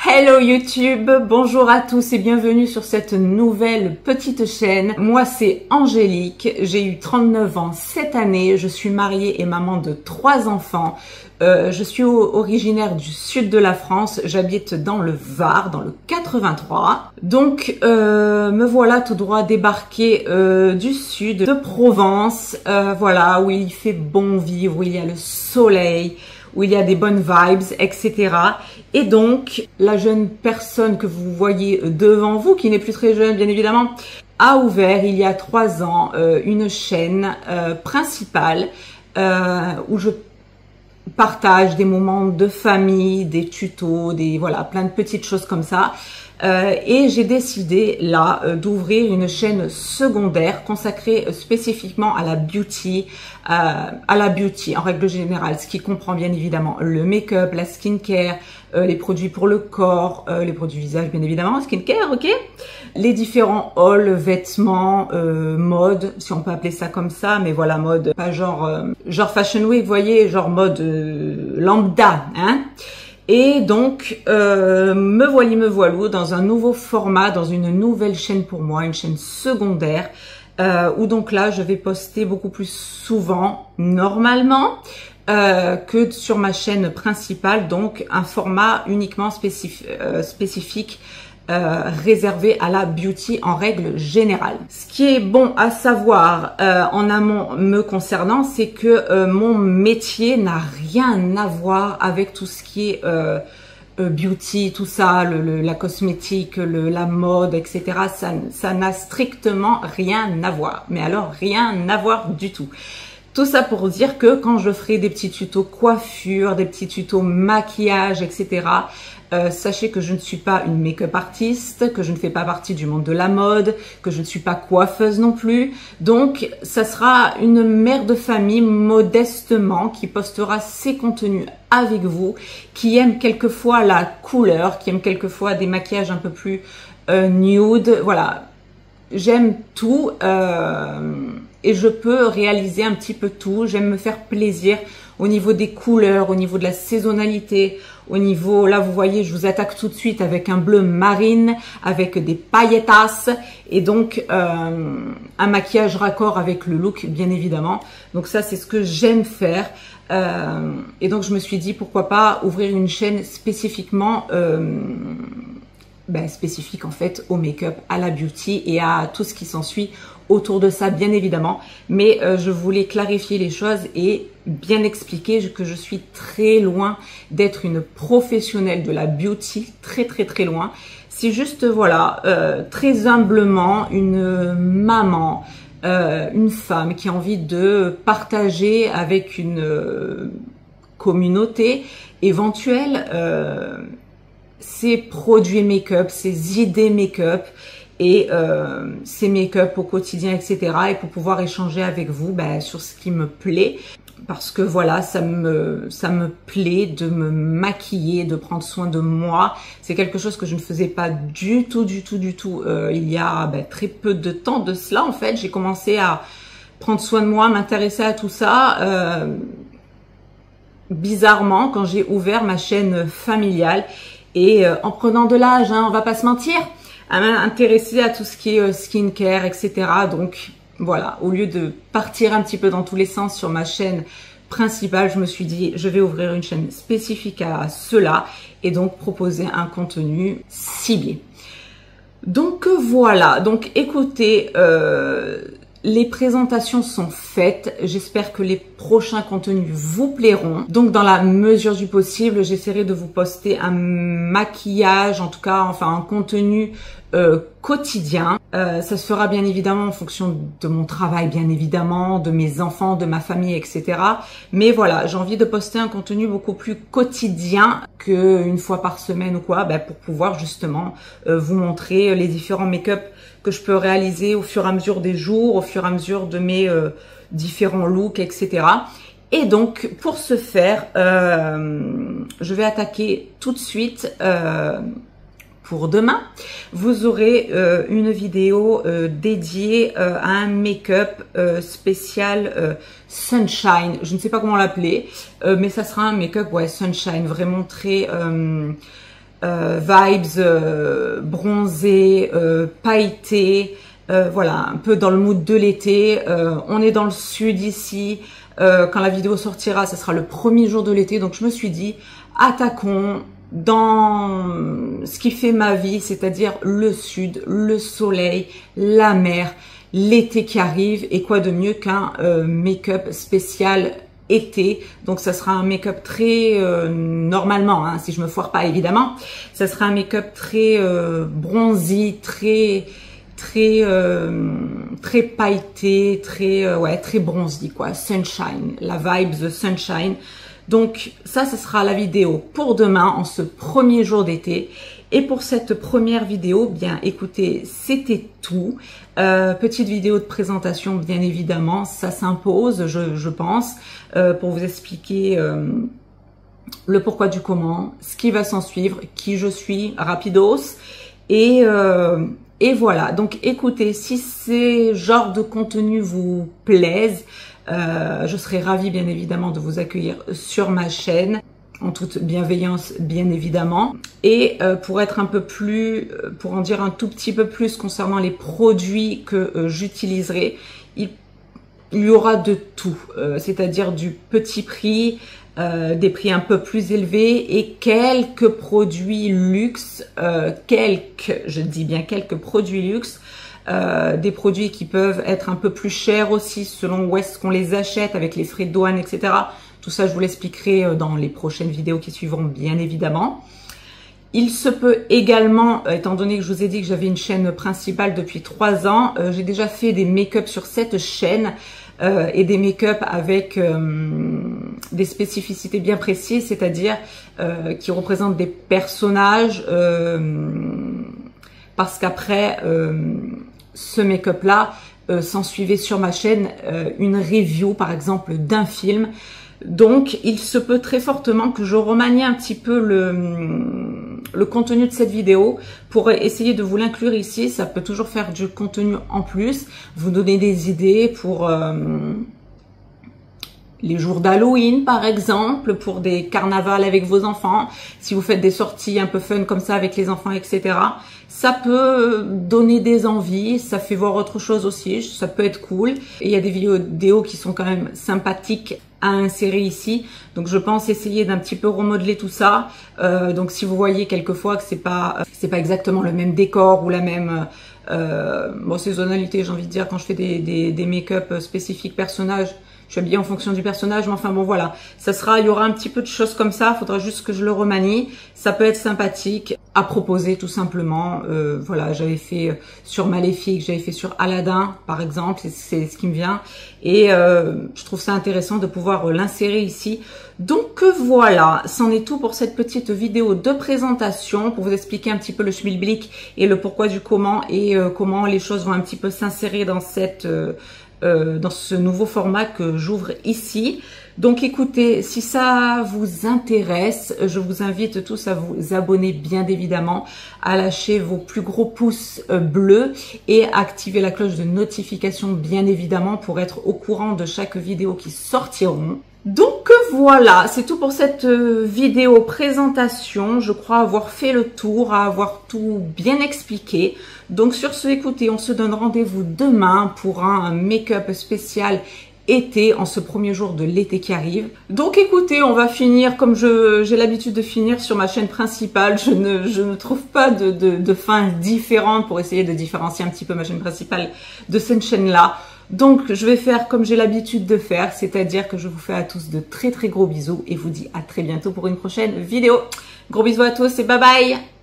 Hello YouTube, bonjour à tous et bienvenue sur cette nouvelle petite chaîne. Moi c'est Angélique, j'ai eu 39 ans cette année, je suis mariée et maman de 3 enfants. Je suis originaire du sud de la France, j'habite dans le Var, dans le 83. Donc me voilà tout droit débarquée du sud de Provence, voilà, où il fait bon vivre, où il y a le soleil, où il y a des bonnes vibes, etc. Et donc, la jeune personne que vous voyez devant vous, qui n'est plus très jeune bien évidemment, a ouvert il y a 3 ans une chaîne principale où je partage des moments de famille, des tutos, voilà, plein de petites choses comme ça. Et j'ai décidé là d'ouvrir une chaîne secondaire consacrée spécifiquement à la beauty en règle générale, ce qui comprend bien évidemment le make-up, la skincare, les produits pour le corps, les produits visage bien évidemment, skincare, ok, les différents hauls, vêtements, mode, si on peut appeler ça comme ça, mais voilà, mode, pas genre fashion week, vous voyez, genre mode lambda, hein. Et donc, me voilou dans un nouveau format, dans une nouvelle chaîne pour moi, une chaîne secondaire, où donc là, je vais poster beaucoup plus souvent, normalement, que sur ma chaîne principale, donc un format uniquement spécifique, réservé à la beauty en règle générale. Ce qui est bon à savoir en amont me concernant, c'est que mon métier n'a rien à voir avec tout ce qui est beauty, tout ça, la cosmétique, la mode, etc. Ça n'a strictement rien à voir. Mais alors, rien à voir du tout. Tout ça pour dire que quand je ferai des petits tutos coiffure, des petits tutos maquillage, etc., sachez que je ne suis pas une make-up artiste, que je ne fais pas partie du monde de la mode, que je ne suis pas coiffeuse non plus. Donc, ça sera une mère de famille modestement qui postera ses contenus avec vous, qui aime quelquefois la couleur, qui aime quelquefois des maquillages un peu plus nude. Voilà, j'aime tout et je peux réaliser un petit peu tout. J'aime me faire plaisir au niveau des couleurs, au niveau de la saisonnalité, au niveau, là vous voyez, je vous attaque tout de suite avec un bleu marine, avec des pailletas et donc un maquillage raccord avec le look bien évidemment. Donc ça c'est ce que j'aime faire et donc je me suis dit pourquoi pas ouvrir une chaîne spécifiquement spécifique en fait au make-up, à la beauty et à tout ce qui s'ensuit autour de ça bien évidemment, mais je voulais clarifier les choses et bien expliquer que je suis très loin d'être une professionnelle de la beauty, très loin. C'est juste voilà, très humblement une maman, une femme qui a envie de partager avec une communauté éventuelle ses produits make-up, ses idées make-up et ses make-up au quotidien, etc. Et pour pouvoir échanger avec vous sur ce qui me plaît. Parce que voilà, ça me plaît de me maquiller, de prendre soin de moi. C'est quelque chose que je ne faisais pas du tout. Il y a très peu de temps de cela en fait. J'ai commencé à prendre soin de moi, m'intéresser à tout ça bizarrement quand j'ai ouvert ma chaîne familiale. Et en prenant de l'âge, hein, on va pas se mentir, à m'intéresser à tout ce qui est skincare, etc. Donc voilà, au lieu de partir un petit peu dans tous les sens sur ma chaîne principale, je me suis dit je vais ouvrir une chaîne spécifique à cela et donc proposer un contenu ciblé. Donc voilà, donc écoutez, les présentations sont faites. J'espère que les prochains contenus vous plairont. Donc, dans la mesure du possible, j'essaierai de vous poster un maquillage, en tout cas, enfin, un contenu quotidien. Ça se fera bien évidemment en fonction de mon travail, bien évidemment, de mes enfants, de ma famille, etc. Mais voilà, j'ai envie de poster un contenu beaucoup plus quotidien qu'une fois par semaine ou quoi, pour pouvoir justement vous montrer les différents make-up que je peux réaliser au fur et à mesure des jours, au fur et à mesure de mes différents looks, etc. Et donc, pour ce faire, je vais attaquer tout de suite pour demain. Vous aurez une vidéo dédiée à un make-up spécial Sunshine. Je ne sais pas comment l'appeler, mais ça sera un make-up Sunshine, vraiment très vibes bronzé, pailleté. Voilà, un peu dans le mood de l'été. On est dans le sud ici. Quand la vidéo sortira, ce sera le premier jour de l'été. Donc je me suis dit, attaquons dans ce qui fait ma vie, c'est-à-dire le sud, le soleil, la mer, l'été qui arrive. Et quoi de mieux qu'un make-up spécial été. Donc ça sera un make-up très normalement, hein, si je me foire pas évidemment, ça sera un make-up très bronzy, très pailleté, très bronzy quoi, sunshine, la vibe the sunshine. Donc ça, ce sera la vidéo pour demain en ce premier jour d'été. Et pour cette première vidéo, bien écoutez, c'était tout. Petite vidéo de présentation, bien évidemment, ça s'impose, je pense, pour vous expliquer le pourquoi du comment, ce qui va s'en suivre, qui je suis, rapidos. Et voilà, donc écoutez, si ces genres de contenus vous plaisent, je serai ravie bien évidemment de vous accueillir sur ma chaîne, en toute bienveillance bien évidemment. Et pour être un peu plus, pour en dire un tout petit peu plus concernant les produits que j'utiliserai, il y aura de tout, c'est-à-dire du petit prix, des prix un peu plus élevés et quelques produits luxe, je dis bien quelques produits luxe, des produits qui peuvent être un peu plus chers aussi selon où est-ce qu'on les achète avec les frais de douane, etc. Tout ça, je vous l'expliquerai dans les prochaines vidéos qui suivront, bien évidemment. Il se peut également, étant donné que je vous ai dit que j'avais une chaîne principale depuis 3 ans, j'ai déjà fait des make-up sur cette chaîne et des make-up avec des spécificités bien précises, c'est-à-dire qui représentent des personnages, parce qu'après ce make-up-là, s'en suivait sur ma chaîne une review, par exemple, d'un film. Donc, il se peut très fortement que je remanie un petit peu le contenu de cette vidéo pour essayer de vous l'inclure ici. Ça peut toujours faire du contenu en plus, vous donner des idées pour les jours d'Halloween, par exemple, pour des carnavals avec vos enfants. Si vous faites des sorties un peu fun comme ça avec les enfants, etc. Ça peut donner des envies, ça fait voir autre chose aussi, ça peut être cool. Et il y a des vidéos qui sont quand même sympathiques à insérer ici. Donc je pense essayer d'un petit peu remodeler tout ça. Donc si vous voyez quelquefois que c'est pas exactement le même décor ou la même saisonnalité, j'ai envie de dire, quand je fais des make-up spécifiques personnages, je suis habillée en fonction du personnage, mais enfin bon voilà, il y aura un petit peu de choses comme ça, il faudra juste que je le remanie. Ça peut être sympathique à proposer tout simplement. Voilà, j'avais fait sur Maléfique, j'avais fait sur Aladdin par exemple, c'est ce qui me vient. Et je trouve ça intéressant de pouvoir l'insérer ici. Donc voilà, c'en est tout pour cette petite vidéo de présentation, pour vous expliquer un petit peu le schmilblick et le pourquoi du comment, et comment les choses vont un petit peu s'insérer dans dans ce nouveau format que j'ouvre ici. Donc écoutez, si ça vous intéresse, je vous invite tous à vous abonner bien évidemment, à lâcher vos plus gros pouces bleus et à activer la cloche de notification bien évidemment pour être au courant de chaque vidéo qui sortiront. Donc voilà, c'est tout pour cette vidéo présentation. Je crois avoir fait le tour, avoir tout bien expliqué. Donc sur ce, écoutez, on se donne rendez-vous demain pour un make-up spécial été, en ce premier jour de l'été qui arrive. Donc écoutez, on va finir comme j'ai l'habitude de finir sur ma chaîne principale. Je ne trouve pas de fin différente pour essayer de différencier un petit peu ma chaîne principale de cette chaîne-là. Donc je vais faire comme j'ai l'habitude de faire, c'est-à-dire que je vous fais à tous de très très gros bisous et vous dis à très bientôt pour une prochaine vidéo. Gros bisous à tous et bye bye!